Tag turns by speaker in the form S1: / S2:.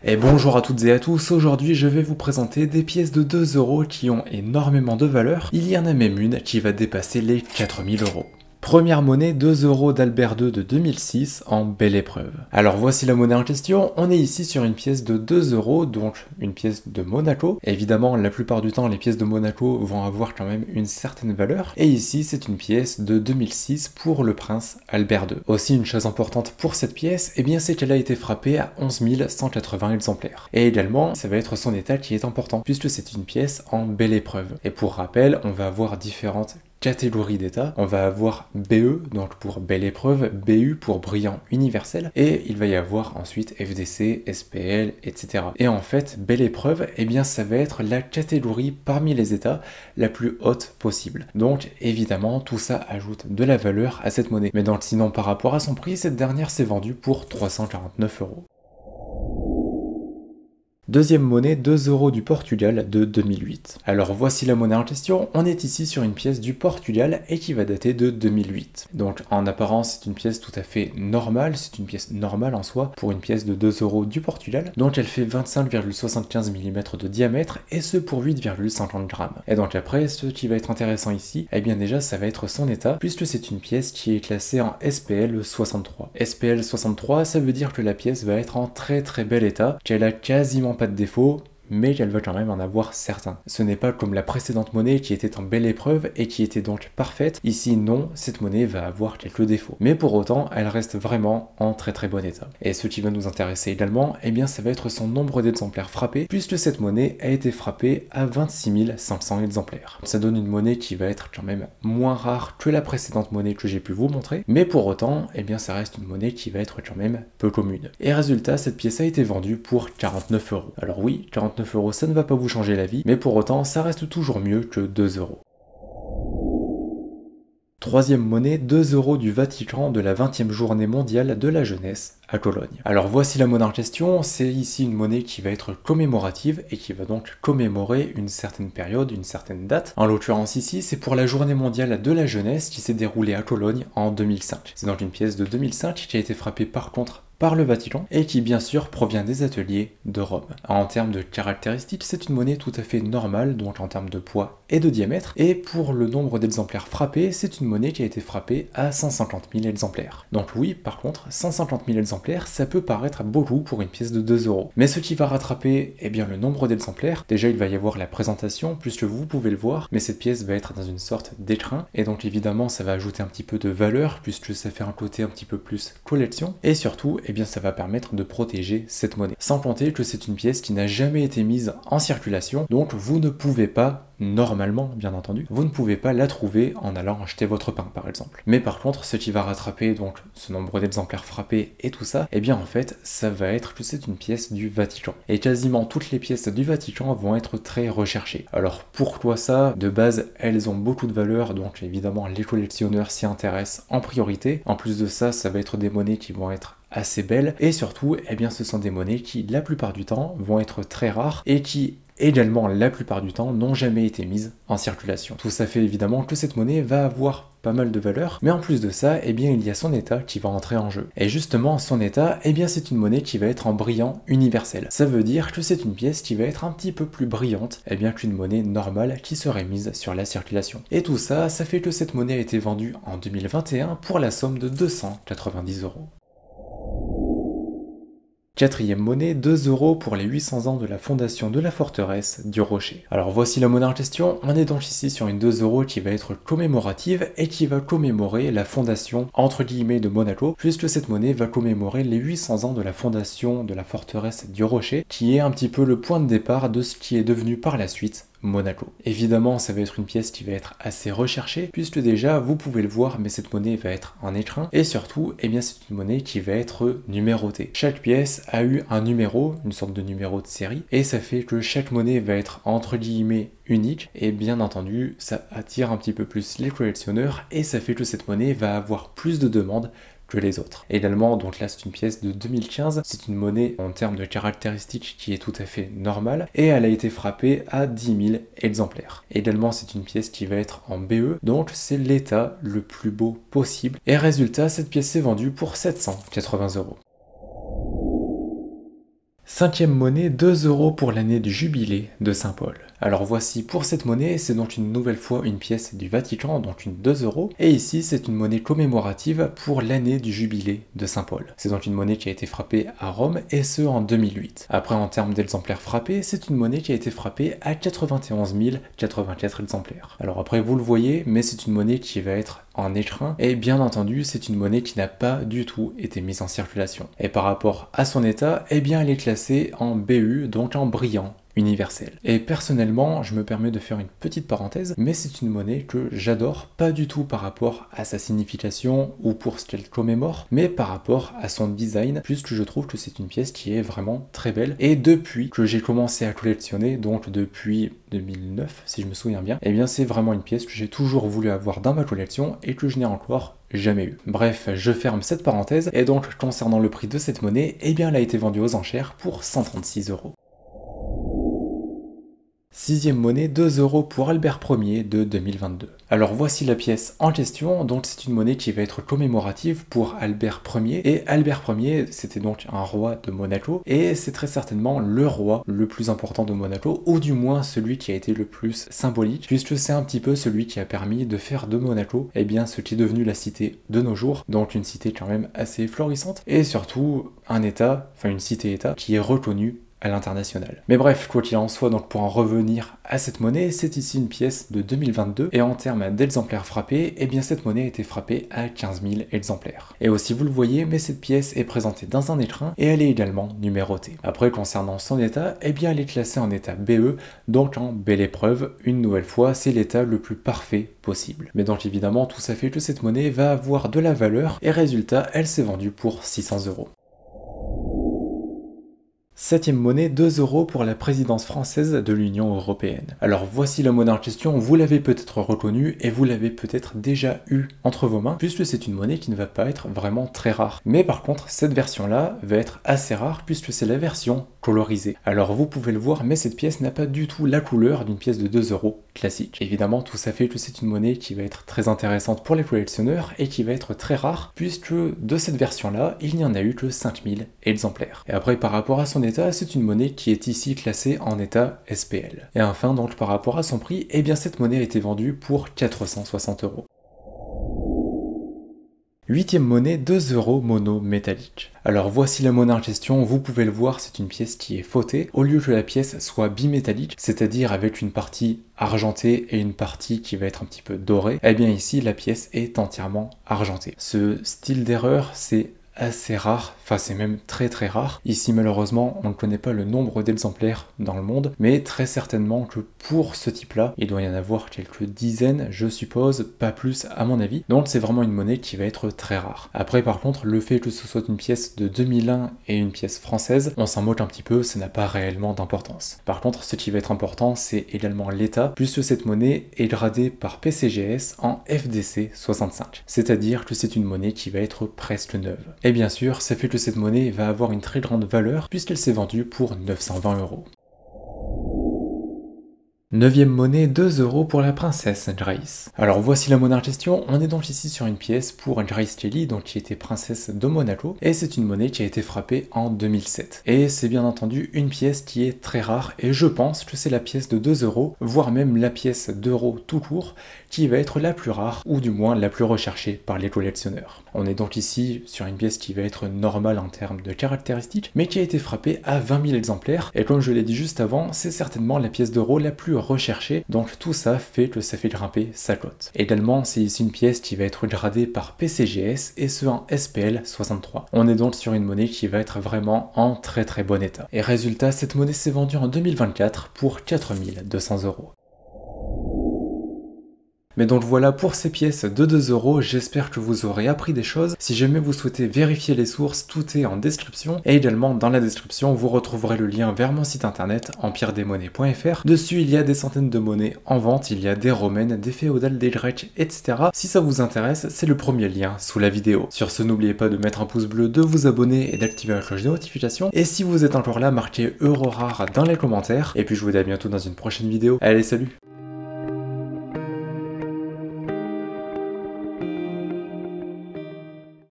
S1: Et bonjour à toutes et à tous, aujourd'hui je vais vous présenter des pièces de 2 € qui ont énormément de valeur. Il y en a même une qui va dépasser les 4000 €. Première monnaie, 2 € d'Albert II de 2006 en belle épreuve. Alors voici la monnaie en question, on est ici sur une pièce de 2 €, donc une pièce de Monaco. Évidemment, la plupart du temps, les pièces de Monaco vont avoir quand même une certaine valeur. Et ici, c'est une pièce de 2006 pour le prince Albert II. Aussi, une chose importante pour cette pièce, eh bien, c'est qu'elle a été frappée à 11 180 exemplaires. Et également, ça va être son état qui est important, puisque c'est une pièce en belle épreuve. Et pour rappel, on va avoir différentes catégorie d'état. On va avoir BE, donc pour belle épreuve, BU pour brillant universel, et il va y avoir ensuite FDC, SPL, etc. Et en fait, belle épreuve, eh bien ça va être la catégorie parmi les états la plus haute possible. Donc évidemment, tout ça ajoute de la valeur à cette monnaie. Mais donc sinon, par rapport à son prix, cette dernière s'est vendue pour 349 €. Deuxième monnaie, 2 € du Portugal de 2008. Alors voici la monnaie en question, on est ici sur une pièce du Portugal et qui va dater de 2008. Donc en apparence c'est une pièce tout à fait normale, c'est une pièce normale en soi pour une pièce de 2 € du Portugal. Donc elle fait 25,75 mm de diamètre et ce pour 8,50 g. Et donc après, ce qui va être intéressant ici, eh bien déjà ça va être son état, puisque c'est une pièce qui est classée en SPL 63. SPL 63, ça veut dire que la pièce va être en très bel état, qu'elle a quasiment pas de défaut, mais qu'elle va quand même en avoir certains. Ce n'est pas comme la précédente monnaie qui était en belle épreuve et qui était donc parfaite. Ici non, cette monnaie va avoir quelques défauts. Mais pour autant, elle reste vraiment en très bon état. Et ce qui va nous intéresser également, eh bien ça va être son nombre d'exemplaires frappés, puisque cette monnaie a été frappée à 26 500 exemplaires. Ça donne une monnaie qui va être quand même moins rare que la précédente monnaie que j'ai pu vous montrer, mais pour autant, eh bien ça reste une monnaie qui va être quand même peu commune. Et résultat, cette pièce a été vendue pour 49 €. Alors oui, 49 €, ça ne va pas vous changer la vie, mais pour autant, ça reste toujours mieux que 2 €. Troisième monnaie, 2 € du Vatican de la 20e journée mondiale de la jeunesse à Cologne. Alors voici la monnaie en question, c'est ici une monnaie qui va être commémorative et qui va donc commémorer une certaine période, une certaine date. En l'occurrence ici, c'est pour la journée mondiale de la jeunesse qui s'est déroulée à Cologne en 2005. C'est donc une pièce de 2005 qui a été frappée par contre par le Vatican et qui bien sûr provient des ateliers de Rome. En termes de caractéristiques, c'est une monnaie tout à fait normale, donc en termes de poids et de diamètre, et pour le nombre d'exemplaires frappés, c'est une monnaie qui a été frappée à 150 000 exemplaires. Donc oui, par contre, 150 000 exemplaires, ça peut paraître beaucoup pour une pièce de 2 €. Mais ce qui va rattraper, eh bien le nombre d'exemplaires, déjà il va y avoir la présentation, puisque vous pouvez le voir, mais cette pièce va être dans une sorte d'écrin, et donc évidemment ça va ajouter un petit peu de valeur, puisque ça fait un côté un petit peu plus collection, et surtout, eh bien ça va permettre de protéger cette monnaie. Sans compter que c'est une pièce qui n'a jamais été mise en circulation, donc vous ne pouvez pas, normalement bien entendu, vous ne pouvez pas la trouver en allant acheter votre pain par exemple. Mais par contre, ce qui va rattraper donc ce nombre d'exemplaires frappés et tout ça, eh bien en fait, ça va être que c'est une pièce du Vatican. Et quasiment toutes les pièces du Vatican vont être très recherchées. Alors pourquoi ça? De base, elles ont beaucoup de valeur, donc évidemment les collectionneurs s'y intéressent en priorité. En plus de ça, ça va être des monnaies qui vont être assez belles, et surtout, eh bien ce sont des monnaies qui, la plupart du temps, vont être très rares, et qui également, la plupart du temps, n'ont jamais été mises en circulation. Tout ça fait évidemment que cette monnaie va avoir pas mal de valeur, mais en plus de ça, eh bien il y a son état qui va entrer en jeu. Et justement, son état, eh bien c'est une monnaie qui va être en brillant universel. Ça veut dire que c'est une pièce qui va être un petit peu plus brillante, eh bien qu'une monnaie normale qui serait mise sur la circulation. Et tout ça, ça fait que cette monnaie a été vendue en 2021 pour la somme de 290 €. Quatrième monnaie, 2 € pour les 800 ans de la fondation de la forteresse du Rocher. Alors voici la monnaie en question, on est donc ici sur une 2 € qui va être commémorative et qui va commémorer la fondation entre guillemets de Monaco, puisque cette monnaie va commémorer les 800 ans de la fondation de la forteresse du Rocher, qui est un petit peu le point de départ de ce qui est devenu par la suite Monaco. Évidemment, ça va être une pièce qui va être assez recherchée, puisque déjà, vous pouvez le voir, mais cette monnaie va être en écrin, et surtout, eh bien, c'est une monnaie qui va être numérotée. Chaque pièce a eu un numéro, une sorte de numéro de série, et ça fait que chaque monnaie va être entre guillemets unique, et bien entendu, ça attire un petit peu plus les collectionneurs, et ça fait que cette monnaie va avoir plus de demandes que les autres. Également, donc là c'est une pièce de 2015, c'est une monnaie en termes de caractéristiques qui est tout à fait normale, et elle a été frappée à 10 000 exemplaires. Également c'est une pièce qui va être en BE, donc c'est l'état le plus beau possible, et résultat, cette pièce s'est vendue pour 780 €. 5e monnaie, 2 € pour l'année du jubilé de Saint-Paul. Alors voici pour cette monnaie, c'est donc une nouvelle fois une pièce du Vatican, donc une 2 €. Et ici, c'est une monnaie commémorative pour l'année du jubilé de Saint-Paul. C'est donc une monnaie qui a été frappée à Rome, et ce en 2008. Après, en termes d'exemplaires frappés, c'est une monnaie qui a été frappée à 91 084 exemplaires. Alors après, vous le voyez, mais c'est une monnaie qui va être en écrin, et bien entendu, c'est une monnaie qui n'a pas du tout été mise en circulation. Et par rapport à son état, eh bien elle est classée en BU, donc en brillant universel. Et personnellement, je me permets de faire une petite parenthèse, mais c'est une monnaie que j'adore, pas du tout par rapport à sa signification ou pour ce qu'elle commémore, mais par rapport à son design, puisque je trouve que c'est une pièce qui est vraiment très belle. Et depuis que j'ai commencé à collectionner, donc depuis 2009 si je me souviens bien, eh bien c'est vraiment une pièce que j'ai toujours voulu avoir dans ma collection et que je n'ai encore jamais eu. Bref, je ferme cette parenthèse, et donc concernant le prix de cette monnaie, eh bien elle a été vendue aux enchères pour 136 €. 6e monnaie, 2 € pour Albert Ier de 2022. Alors voici la pièce en question, donc c'est une monnaie qui va être commémorative pour Albert Ier, et Albert Ier c'était donc un roi de Monaco, et c'est très certainement le roi le plus important de Monaco, ou du moins celui qui a été le plus symbolique, puisque c'est un petit peu celui qui a permis de faire de Monaco, eh bien ce qui est devenu la cité de nos jours, donc une cité quand même assez florissante, et surtout un état, enfin une cité-état, qui est reconnue à l'international. Mais bref, quoi qu'il en soit, donc pour en revenir à cette monnaie, c'est ici une pièce de 2022, et en termes d'exemplaires frappés, eh bien cette monnaie a été frappée à 15 000 exemplaires. Et aussi vous le voyez, mais cette pièce est présentée dans un écrin, et elle est également numérotée. Après, concernant son état, eh bien elle est classée en état BE, donc en belle épreuve. Une nouvelle fois, c'est l'état le plus parfait possible. Mais donc évidemment, tout ça fait que cette monnaie va avoir de la valeur, et résultat, elle s'est vendue pour 600 €. 7e monnaie, 2 € pour la présidence française de l'Union européenne. Alors voici la monnaie en question, vous l'avez peut-être reconnue et vous l'avez peut-être déjà eu entre vos mains, puisque c'est une monnaie qui ne va pas être vraiment très rare. Mais par contre, cette version-là va être assez rare, puisque c'est la version colorisée. Alors vous pouvez le voir, mais cette pièce n'a pas du tout la couleur d'une pièce de 2 € classique. Évidemment, tout ça fait que c'est une monnaie qui va être très intéressante pour les collectionneurs et qui va être très rare, puisque de cette version-là, il n'y en a eu que 5000 exemplaires. Et après, par rapport à son état, c'est une monnaie qui est ici classée en état SPL. Et enfin, donc par rapport à son prix, eh bien cette monnaie a été vendue pour 460 €. 8e monnaie, 2 € mono métallique. Alors voici la monnaie en question, vous pouvez le voir, c'est une pièce qui est fautée, au lieu que la pièce soit bimétallique, c'est-à-dire avec une partie argentée et une partie qui va être un petit peu dorée, eh bien ici la pièce est entièrement argentée. Ce style d'erreur, c'est assez rare, enfin c'est même très très rare. Ici malheureusement on ne connaît pas le nombre d'exemplaires dans le monde, mais très certainement que pour ce type là, il doit y en avoir quelques dizaines, je suppose, pas plus à mon avis. Donc c'est vraiment une monnaie qui va être très rare. Après par contre, le fait que ce soit une pièce de 2001 et une pièce française, on s'en moque un petit peu, ça n'a pas réellement d'importance. Par contre, ce qui va être important, c'est également l'état, puisque cette monnaie est gradée par PCGS en FDC 65. C'est-à-dire que c'est une monnaie qui va être presque neuve. Et bien sûr, ça fait que cette monnaie va avoir une très grande valeur puisqu'elle s'est vendue pour 920 €. 9e monnaie, 2 € pour la princesse Grace. Alors voici la monnaie en question, on est donc ici sur une pièce pour Grace Kelly, donc qui était princesse de Monaco, et c'est une monnaie qui a été frappée en 2007. Et c'est bien entendu une pièce qui est très rare, et je pense que c'est la pièce de 2 €, voire même la pièce d'euros tout court, qui va être la plus rare, ou du moins la plus recherchée par les collectionneurs. On est donc ici sur une pièce qui va être normale en termes de caractéristiques, mais qui a été frappée à 20 000 exemplaires, et comme je l'ai dit juste avant, c'est certainement la pièce d'euro la plus recherchée, donc tout ça fait que ça fait grimper sa cote. Également, c'est ici une pièce qui va être gradée par PCGS, et ce en SPL 63. On est donc sur une monnaie qui va être vraiment en très très bon état. Et résultat, cette monnaie s'est vendue en 2024 pour 4 200 €. Mais donc voilà pour ces pièces de 2 €, j'espère que vous aurez appris des choses. Si jamais vous souhaitez vérifier les sources, tout est en description. Et également dans la description, vous retrouverez le lien vers mon site internet empiredesmonnaies.fr. Dessus, il y a des centaines de monnaies en vente, il y a des romaines, des féodales, des grecques, etc. Si ça vous intéresse, c'est le premier lien sous la vidéo. Sur ce, n'oubliez pas de mettre un pouce bleu, de vous abonner et d'activer la cloche de notification. Et si vous êtes encore là, marquez euro rare dans les commentaires. Et puis je vous dis à bientôt dans une prochaine vidéo. Allez, salut!